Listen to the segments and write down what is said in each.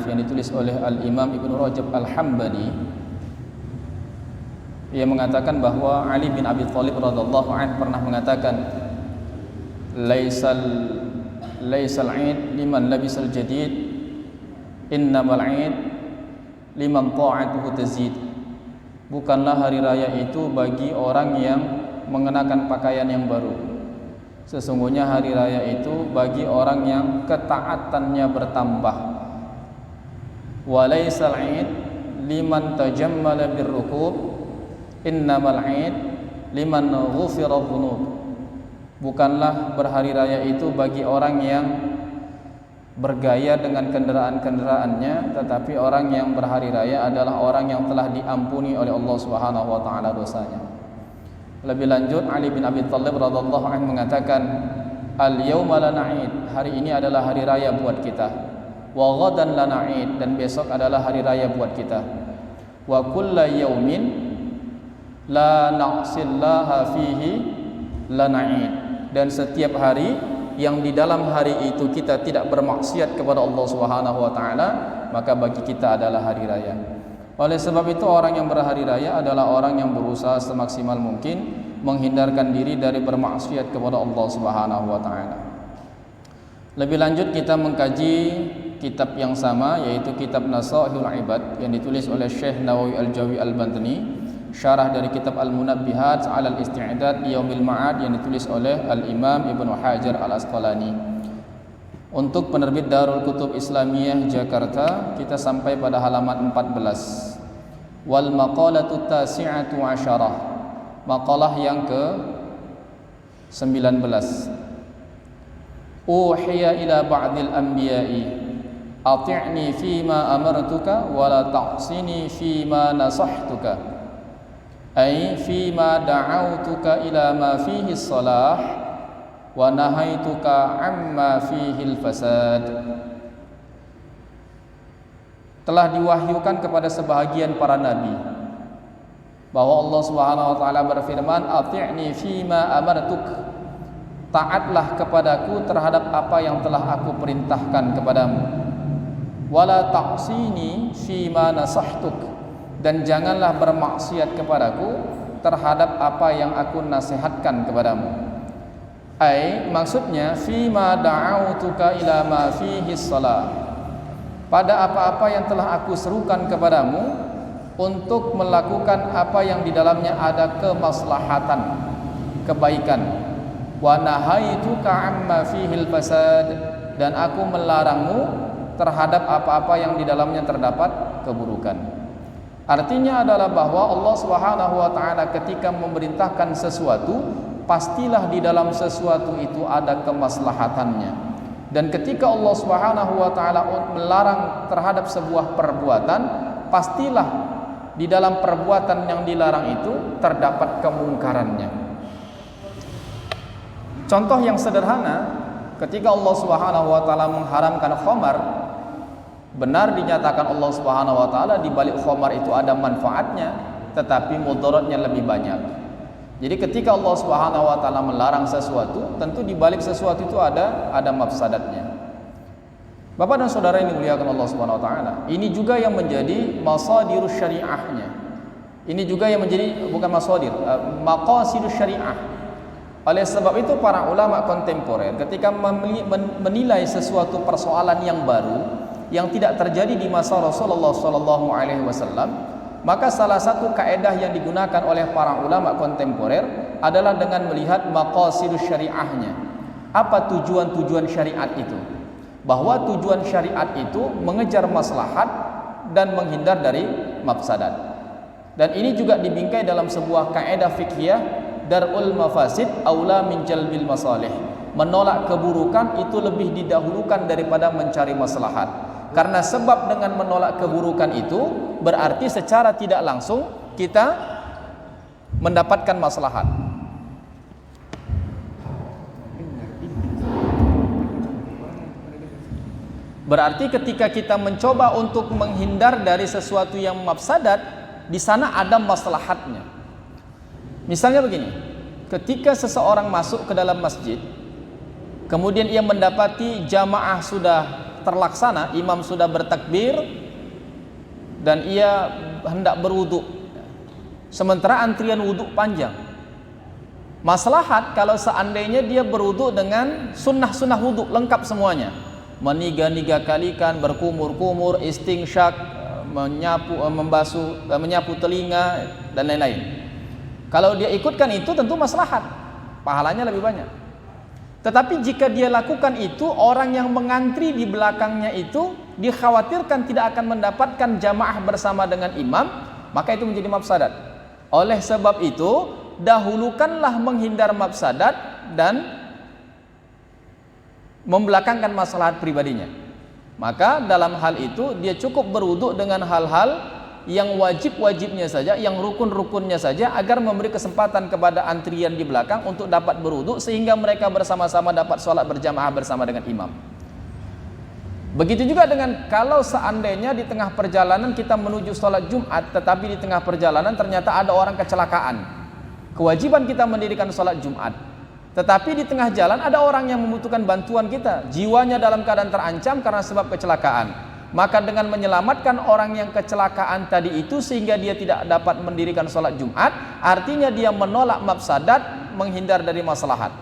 yang ditulis oleh Al-Imam Ibnu Rajab Al-Hambali. Ia mengatakan bahwa Ali bin Abi Thalib radhiyallahu anhu pernah mengatakan, laisal 'id liman labisal jadid, innamal 'id liman ta'atuhu tazid. Bukanlah hari raya itu bagi orang yang mengenakan pakaian yang baru. Sesungguhnya hari raya itu bagi orang yang ketaatannya bertambah. Wa laisal 'id liman tajammala birrukub, innamal 'id liman ghufira dhunub. Bukanlah berhari raya itu bagi orang yang bergaya dengan kendaraan-kendaraannya, tetapi orang yang berhari raya adalah orang yang telah diampuni oleh Allah Subhanahu wa taala dosanya. Lebih lanjut, Ali bin Abi Thalib radhiyallahu anhu mengatakan, al-yauma lana 'id, hari ini adalah hari raya buat kita. Wa ghadan lana 'id, dan besok adalah hari raya buat kita. Wa kullu yaumin la na'sillaha fihi lana 'id, dan setiap hari yang di dalam hari itu kita tidak bermaksiat kepada Allah Subhanahu wa taala, maka bagi kita adalah hari raya. Oleh sebab itu, orang yang berhari raya adalah orang yang berusaha semaksimal mungkin menghindarkan diri dari bermaksiat kepada Allah Subhanahu wa taala. Lebih lanjut, kita mengkaji kitab yang sama, yaitu kitab Nasaihul Ibad yang ditulis oleh Syekh Nawawi Al-Jawi Al-Bantani, syarah dari kitab Al-Munabbihat 'ala al-Isti'dad li Yaumil Ma'ad yang ditulis oleh Al-Imam Ibnu Hajar Al-Asqalani. Untuk penerbit Darul Kutub Islamiyah Jakarta, kita sampai pada halaman 14. Wal maqalatu tasi'atu asyarah, maqalah yang ke-19. Uhiya ila ba'dil anbiya'i ati'ni fima amartuka wa la ta'sini fima nasahtuka, ay fima da'autuka ila ma fihi salah wa nahaituka amma fihi al-fasad. Telah diwahyukan kepada sebahagian para nabi bahwa Allah Subhanahu wa taala berfirman, ati'ni fima amartuk, taatlah kepadaku terhadap apa yang telah aku perintahkan kepadamu. Wala ta'sini fima nasahtuk, dan janganlah bermaksiat kepadaku terhadap apa yang aku nasihatkan kepadamu. Maksudnya fima da'autuka ila ma fihi shalah, pada apa-apa yang telah aku serukan kepadamu untuk melakukan apa yang di dalamnya ada kemaslahatan, kebaikan. Wa nahaituka amma fihi al-fasad, dan aku melarangmu terhadap apa-apa yang di dalamnya terdapat keburukan. Artinya adalah bahwa Allah Subhanahu wa taala ketika memerintahkan sesuatu, pastilah di dalam sesuatu itu ada kemaslahatannya. Dan ketika Allah Subhanahu wa taala melarang terhadap sebuah perbuatan, pastilah di dalam perbuatan yang dilarang itu terdapat kemungkarannya. Contoh yang sederhana, ketika Allah Subhanahu wa taala mengharamkan khamar, benar dinyatakan Allah Subhanahu wa taala di balik khamar itu ada manfaatnya, tetapi mudaratnya lebih banyak. Jadi ketika Allah Subhanahu wa taala melarang sesuatu, tentu di balik sesuatu itu ada mafsadatnya. Bapak dan saudara yang dimuliakan Allah Subhanahu wa taala, ini juga yang menjadi masadirus syariahnya. Ini juga yang menjadi bukan masadir, maqasidus syariah. Oleh sebab itu para ulama kontemporer ketika menilai sesuatu persoalan yang baru yang tidak terjadi di masa Rasulullah sallallahu alaihi wasallam, maka salah satu kaedah yang digunakan oleh para ulama kontemporer adalah dengan melihat maqasidus syariahnya. Apa tujuan-tujuan syariat itu? Bahwa tujuan syariat itu mengejar maslahat dan menghindar dari mafsadat. Dan ini juga dibingkai dalam sebuah kaedah fiqhiyah, darul mafasid aula min jalbil masalih. Menolak keburukan itu lebih didahulukan daripada mencari maslahat. Karena sebab dengan menolak keburukan itu berarti secara tidak langsung kita mendapatkan maslahat. Berarti ketika kita mencoba untuk menghindar dari sesuatu yang mafsadat, di sana ada maslahatnya. Misalnya begini, ketika seseorang masuk ke dalam masjid, kemudian ia mendapati jamaah sudah terlaksana, imam sudah bertakbir dan ia hendak berwudu, sementara antrian wudu panjang. Maslahat kalau seandainya dia berwudu dengan sunnah-sunnah wudu lengkap semuanya, meniga-niga kalikan, berkumur-kumur, istinsyak, menyapu telinga dan lain-lain. Kalau dia ikutkan itu tentu maslahat, pahalanya lebih banyak. Tetapi jika dia lakukan itu, orang yang mengantri di belakangnya itu dikhawatirkan tidak akan mendapatkan jamaah bersama dengan imam, maka itu menjadi mafsadat. Oleh sebab itu, dahulukanlah menghindar mafsadat dan membelakangkan maslahat pribadinya. Maka dalam hal itu dia cukup berwudu dengan hal-hal yang wajib-wajibnya saja, yang rukun-rukunnya saja, agar memberi kesempatan kepada antrian di belakang untuk dapat berwudu sehingga mereka bersama-sama dapat sholat berjamaah bersama dengan imam. Begitu juga dengan kalau seandainya di tengah perjalanan kita menuju sholat Jumat, tetapi di tengah perjalanan ternyata ada orang kecelakaan. Kewajiban kita mendirikan sholat Jumat, tetapi di tengah jalan ada orang yang membutuhkan bantuan kita, jiwanya dalam keadaan terancam karena sebab kecelakaan. Maka dengan menyelamatkan orang yang kecelakaan tadi itu sehingga dia tidak dapat mendirikan sholat Jumat, artinya dia menolak mafsadat, menghindar dari maslahat.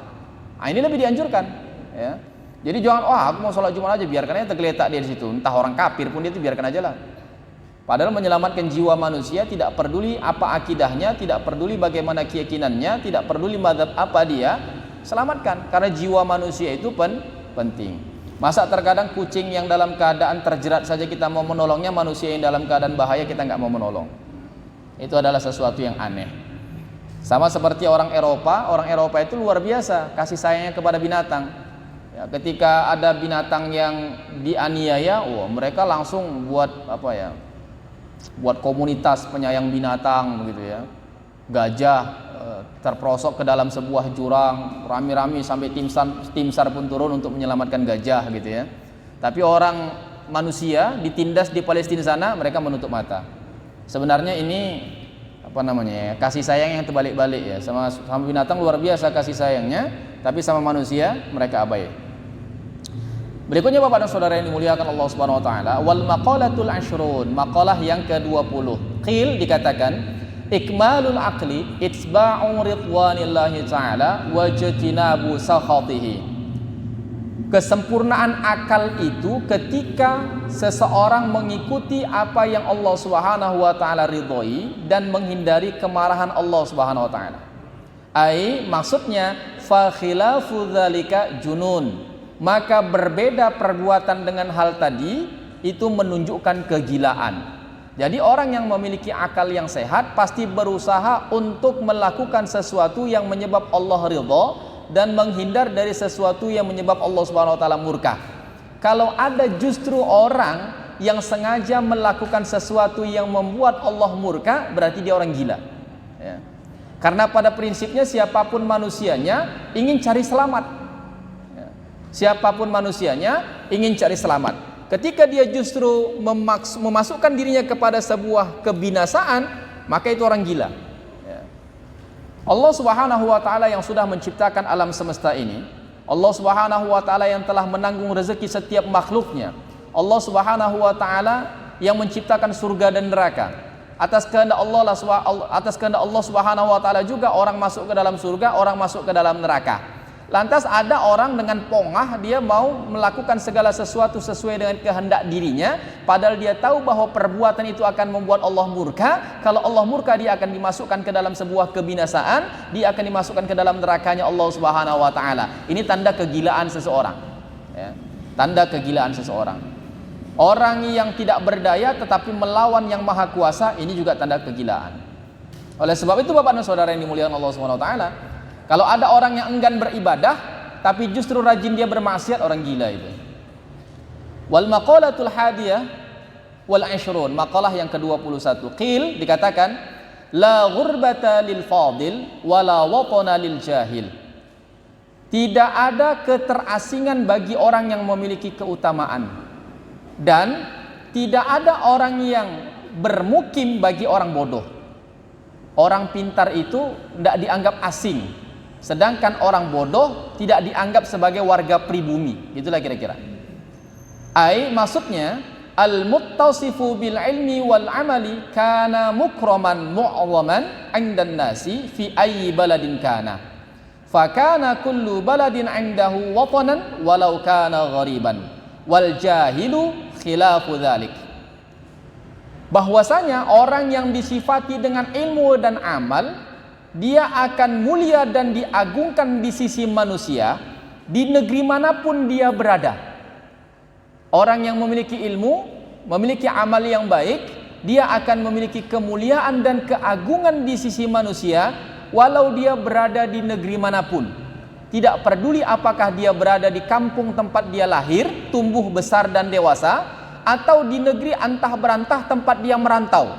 Nah, ini lebih dianjurkan, ya. Jadi jangan, aku mau sholat Jumat aja, biarkan aja tergeletak dia di situ, entah orang kafir pun dia itu biarkan aja lah. Padahal menyelamatkan jiwa manusia tidak peduli apa akidahnya, tidak peduli bagaimana keyakinannya, tidak peduli mazhab apa dia, selamatkan, karena jiwa manusia itu penting. Masa terkadang kucing yang dalam keadaan terjerat saja kita mau menolongnya, manusia yang dalam keadaan bahaya kita nggak mau menolong. Itu adalah sesuatu yang aneh. Sama seperti orang Eropa itu luar biasa kasih sayangnya kepada binatang. Ya, ketika ada binatang yang dianiaya, mereka langsung buat komunitas penyayang binatang begitu ya. Gajah terperosok ke dalam sebuah jurang, rame-rame sampai tim SAR pun turun untuk menyelamatkan gajah gitu ya. Tapi orang manusia ditindas di Palestina sana, mereka menutup mata. Sebenarnya ini kasih sayang yang terbalik-balik ya. Sama binatang luar biasa kasih sayangnya, tapi sama manusia mereka abai. Berikutnya Bapak dan Saudara yang dimuliakan Allah Subhanahu wa taala, wal maqalatul ashrun, maqalah yang ke-20. Qil dikatakan ikmalul aqli itsba'u ridwanillahi ta'ala wa jatinabu sakhatihi. Kesempurnaan akal itu ketika seseorang mengikuti apa yang Allah Subhanahu wa taala ridhoi dan menghindari kemarahan Allah Subhanahu wa taala. Maksudnya fa khilafu dzalika junun. Maka berbeda perbuatan dengan hal tadi itu menunjukkan kegilaan. Jadi orang yang memiliki akal yang sehat pasti berusaha untuk melakukan sesuatu yang menyebab Allah ridha dan menghindar dari sesuatu yang menyebab Allah Subhanahu wa taala murka. Kalau ada justru orang yang sengaja melakukan sesuatu yang membuat Allah murka, berarti dia orang gila. Ya. Karena pada prinsipnya siapapun manusianya ingin cari selamat. Ya. Siapapun manusianya ingin cari selamat. Ketika dia justru memasukkan dirinya kepada sebuah kebinasaan, maka itu orang gila. Ya. Allah Subhanahu wa taala yang sudah menciptakan alam semesta ini, Allah Subhanahu wa taala yang telah menanggung rezeki setiap makhluknya, Allah Subhanahu wa taala yang menciptakan surga dan neraka. Atas kehendak Allah Subhanahu wa taala juga orang masuk ke dalam surga, orang masuk ke dalam neraka. Lantas ada orang dengan pongah dia mau melakukan segala sesuatu sesuai dengan kehendak dirinya, padahal dia tahu bahwa perbuatan itu akan membuat Allah murka. Kalau Allah murka, dia akan dimasukkan ke dalam sebuah kebinasaan, dia akan dimasukkan ke dalam nerakanya Allah Subhanahu wa taala. Ini tanda kegilaan seseorang. Ya. Tanda kegilaan seseorang. Orang yang tidak berdaya tetapi melawan yang maha kuasa, ini juga tanda kegilaan. Oleh sebab itu Bapak dan Saudara yang dimuliakan Allah Subhanahu wa taala, kalau ada orang yang enggan beribadah tapi justru rajin dia bermaksiat, orang gila itu. Wal maqalatul hadiyah wal 20, maqalah yang ke-21. Qil dikatakan la ghurbata lil fadil wala watana lil jahil. Tidak ada keterasingan bagi orang yang memiliki keutamaan, dan tidak ada orang yang bermukim bagi orang bodoh. Orang pintar itu tidak dianggap asing, sedangkan orang bodoh tidak dianggap sebagai warga pribumi. Itulah kira-kira. Ai maksudnya al-muttasifu bil ilmi wal amali kana mukraman mu'azzaman 'indan nasi fi ayyi baladin kana. Fa kana kullu baladin 'indahu watanan walau kana ghariban. Wal jahilu khilafu dzalik. Bahwasanya orang yang disifati dengan ilmu dan amal, dia akan mulia dan diagungkan di sisi manusia di negeri manapun dia berada. Orang yang memiliki ilmu, memiliki amal yang baik, dia akan memiliki kemuliaan dan keagungan di sisi manusia walau dia berada di negeri manapun. Tidak peduli apakah dia berada di kampung tempat dia lahir, tumbuh besar dan dewasa, atau di negeri antah berantah tempat dia merantau.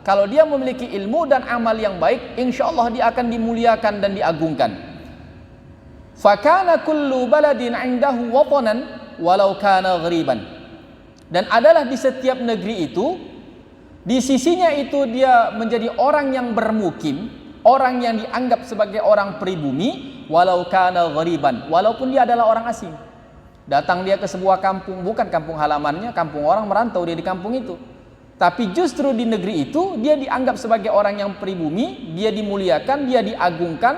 Kalau dia memiliki ilmu dan amal yang baik, insya Allah dia akan dimuliakan dan diagungkan. Fakana kullu baladin 'indahu watanan walau kana ghariban. Dan adalah di setiap negeri itu, di sisinya itu dia menjadi orang yang bermukim, orang yang dianggap sebagai orang pribumi, walau kana ghariban, walaupun dia adalah orang asing. Datang dia ke sebuah kampung, bukan kampung halamannya, kampung orang, merantau dia di kampung itu. Tapi justru di negeri itu dia dianggap sebagai orang yang pribumi, dia dimuliakan, dia diagungkan.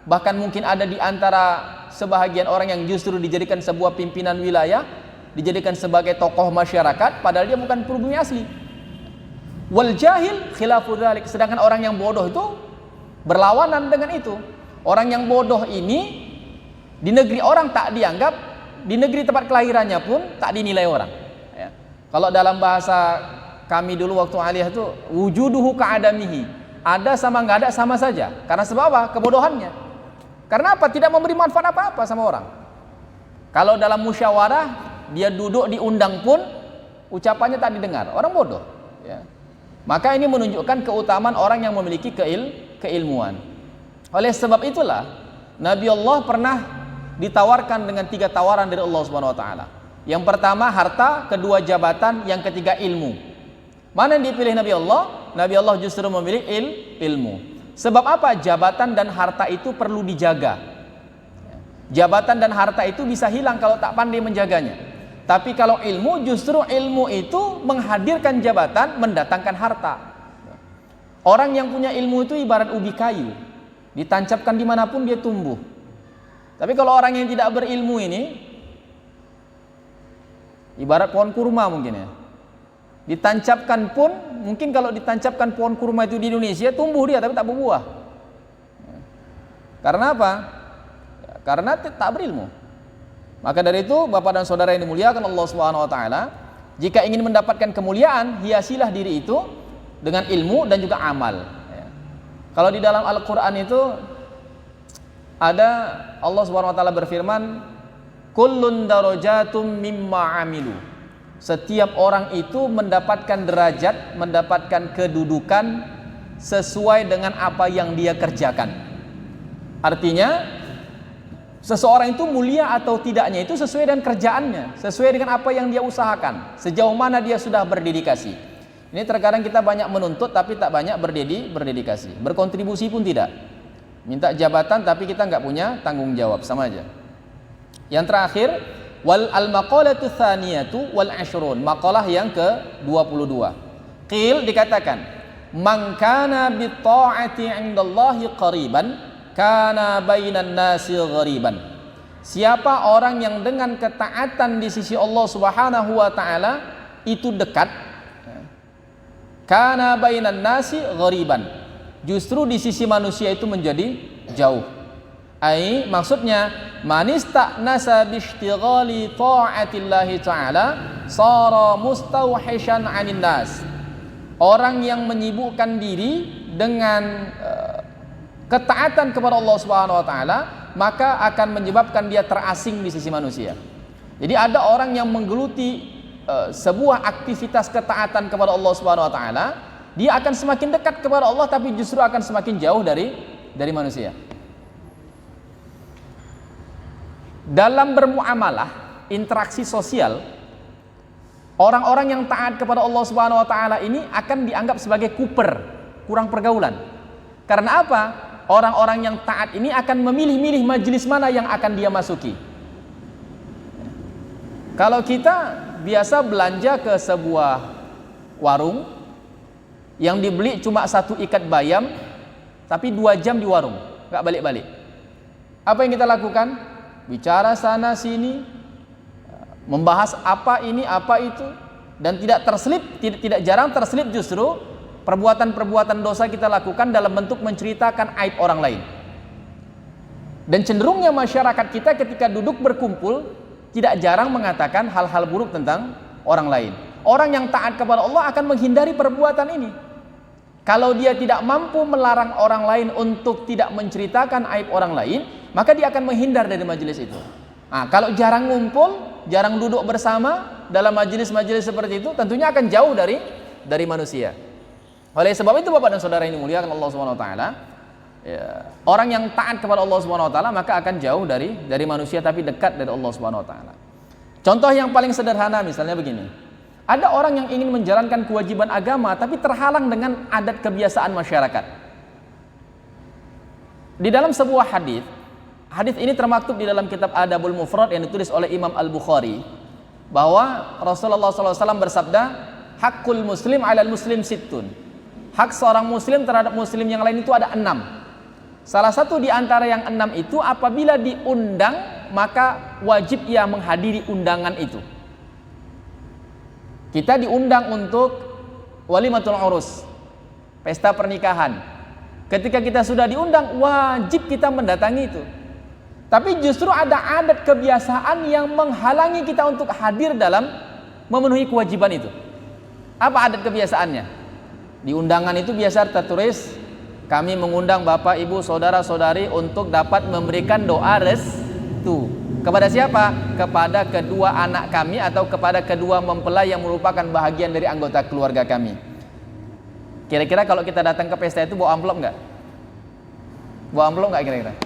Bahkan mungkin ada di antara sebahagian orang yang justru dijadikan sebuah pimpinan wilayah, dijadikan sebagai tokoh masyarakat, padahal dia bukan pribumi asli. Wal jahil khilafu dzalik. Sedangkan orang yang bodoh itu berlawanan dengan itu. Orang yang bodoh ini di negeri orang tak dianggap, di negeri tempat kelahirannya pun tak dinilai orang. Ya. Kalau dalam bahasa kami dulu waktu aliyah itu, wujuduhu ka'adamihi. Ada sama nggak ada sama saja. Karena sebab apa? Kebodohannya. Karena apa? Tidak memberi manfaat apa-apa sama orang. Kalau dalam musyawarah, dia duduk diundang pun ucapannya tak didengar. Orang bodoh. Ya. Maka ini menunjukkan keutamaan orang yang memiliki keilmuan. Oleh sebab itulah Nabi Allah pernah ditawarkan dengan 3 tawaran dari Allah Subhanahu Wa Taala. Yang pertama harta, kedua jabatan, yang ketiga ilmu. Mana yang dipilih Nabi Allah? Nabi Allah justru memilih ilmu. Sebab apa? Jabatan dan harta itu perlu dijaga. Jabatan dan harta itu bisa hilang kalau tak pandai menjaganya. Tapi kalau ilmu, justru ilmu itu menghadirkan jabatan, mendatangkan harta. Orang yang punya ilmu itu ibarat ubi kayu, ditancapkan dimanapun dia tumbuh. Tapi kalau orang yang tidak berilmu ini ibarat pohon kurma mungkin ya, ditancapkan pun, mungkin kalau ditancapkan pohon kurma itu di Indonesia, tumbuh dia tapi tak berbuah. Karena apa? Karena tak berilmu. Maka dari itu, Bapak dan Saudara yang dimuliakan Allah Subhanahu Wa Taala, jika ingin mendapatkan kemuliaan, hiasilah diri itu dengan ilmu dan juga amal. Kalau di dalam Al-Quran itu ada Allah Subhanahu Wa Taala berfirman, kullun darajatum mimma amilu. Setiap orang itu mendapatkan derajat, mendapatkan kedudukan sesuai dengan apa yang dia kerjakan. Artinya seseorang itu mulia atau tidaknya itu sesuai dengan kerjaannya, sesuai dengan apa yang dia usahakan, sejauh mana dia sudah berdedikasi. Ini terkadang kita banyak menuntut tapi tak banyak berdedikasi. Berkontribusi pun tidak. Minta jabatan tapi kita nggak punya tanggung jawab, sama aja. Yang terakhir, wal al-maqalatu tsaniyatu wal 'ashrun, maqalah yang ke-22. Qil, dikatakan, man kana bi ta'ati 'indallahi qariban kana bainan nasi ghariban. Siapa orang yang dengan ketaatan di sisi Allah Subhanahu wa taala itu dekat, kana bainan nasi ghariban, justru di sisi manusia itu menjadi jauh. Ai maksudnya manista'nasa bishtighali ta'atillahi ta'ala sara mustawhishan 'anin nas. Orang yang menyibukkan diri dengan ketaatan kepada Allah Subhanahu wa taala, maka akan menyebabkan dia terasing di sisi manusia. Jadi ada orang yang menggeluti sebuah aktivitas ketaatan kepada Allah Subhanahu wa taala, dia akan semakin dekat kepada Allah tapi justru akan semakin jauh dari manusia. Dalam bermuamalah, interaksi sosial, orang-orang yang taat kepada Allah Subhanahu wa taala ini akan dianggap sebagai kuper, kurang pergaulan. Karena apa? Orang-orang yang taat ini akan memilih-milih majelis mana yang akan dia masuki. Kalau kita biasa belanja ke sebuah warung yang dibeli cuma satu ikat bayam, tapi 2 jam di warung, nggak balik-balik. Apa yang kita lakukan? Bicara sana sini, membahas apa ini, apa itu, dan tidak jarang terselip justru perbuatan-perbuatan dosa kita lakukan dalam bentuk menceritakan aib orang lain. Dan cenderungnya masyarakat kita ketika duduk berkumpul tidak jarang mengatakan hal-hal buruk tentang orang lain. Orang yang taat kepada Allah akan menghindari perbuatan ini. Kalau dia tidak mampu melarang orang lain untuk tidak menceritakan aib orang lain, maka dia akan menghindar dari majelis itu. Nah, kalau jarang ngumpul, jarang duduk bersama dalam majelis-majelis seperti itu, tentunya akan jauh dari manusia. Oleh sebab itu Bapak dan Saudara ini muliakan Allah Subhanahu wa taala, ya, orang yang taat kepada Allah Subhanahu wa taala maka akan jauh dari manusia tapi dekat dari Allah Subhanahu wa taala. Contoh yang paling sederhana misalnya begini. Ada orang yang ingin menjalankan kewajiban agama tapi terhalang dengan adat kebiasaan masyarakat. Di dalam sebuah hadis ini termaktub di dalam kitab Adabul Mufrad yang ditulis oleh Imam Al-Bukhari, bahwa Rasulullah SAW bersabda, hakul muslim alal muslim sittun. Hak seorang muslim terhadap muslim yang lain itu ada 6. Salah satu di antara yang 6 itu apabila diundang maka wajib ia menghadiri undangan itu. Kita diundang untuk walimatul urus, pesta pernikahan. Ketika kita sudah diundang, wajib kita mendatangi itu. Tapi justru ada adat kebiasaan yang menghalangi kita untuk hadir dalam memenuhi kewajiban itu. Apa adat kebiasaannya? Di undangan itu biasa tertulis, kami mengundang Bapak, Ibu, Saudara-saudari untuk dapat memberikan doa restu. Kepada siapa? Kepada kedua anak kami atau kepada kedua mempelai yang merupakan bahagian dari anggota keluarga kami. Kira-kira kalau kita datang ke pesta itu bawa amplop nggak? Bawa amplop nggak kira-kira?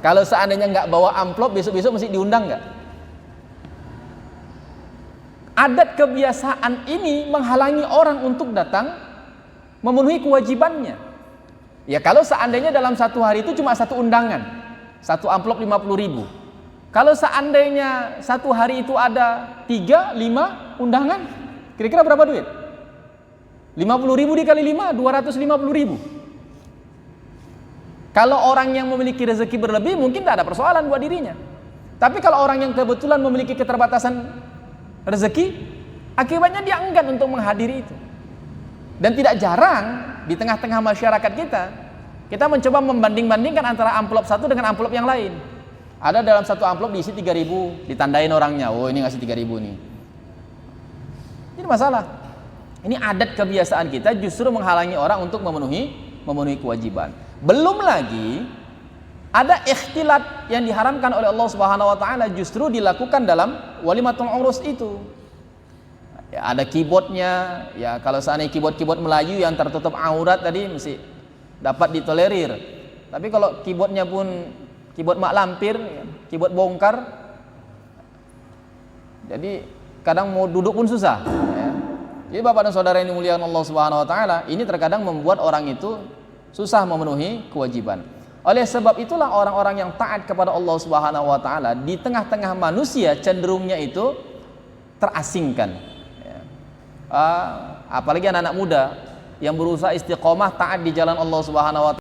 Kalau seandainya nggak bawa amplop, besok-besok mesti diundang nggak? Adat kebiasaan ini menghalangi orang untuk datang memenuhi kewajibannya. Ya kalau seandainya dalam satu hari itu cuma satu undangan, satu amplop 50.000. Kalau seandainya satu hari itu ada 3, 5 undangan, kira-kira berapa duit? 50.000 dikali 5, 250.000. Kalau orang yang memiliki rezeki berlebih mungkin tidak ada persoalan buat dirinya. Tapi kalau orang yang kebetulan memiliki keterbatasan rezeki, akibatnya dia enggan untuk menghadiri itu. Dan tidak jarang di tengah-tengah masyarakat kita mencoba membanding-bandingkan antara amplop satu dengan amplop yang lain. Ada dalam satu amplop diisi 3.000, ditandain orangnya, oh ini ngasih 3.000 nih. Ini masalah. Ini adat kebiasaan kita justru menghalangi orang untuk memenuhi kewajiban. Belum lagi ada ikhtilat yang diharamkan oleh Allah Subhanahu wa taala justru dilakukan dalam walimatul urus itu. Ya, ada keyboardnya, ya kalau seandainya keyboard Melayu yang tertutup aurat tadi mesti dapat ditolerir. Tapi kalau keyboardnya pun keyboard mak lampir, keyboard bongkar, jadi kadang mau duduk pun susah. Ya. Jadi Bapak dan Saudara yang dimuliakan Allah Subhanahu wa taala, ini terkadang membuat orang itu susah memenuhi kewajiban. Oleh sebab itulah orang-orang yang taat kepada Allah Subhanahu wa taala di tengah-tengah manusia cenderungnya itu terasingkan. Ya. Apalagi anak-anak muda yang berusaha istiqomah taat di jalan Allah Subhanahu wa taala.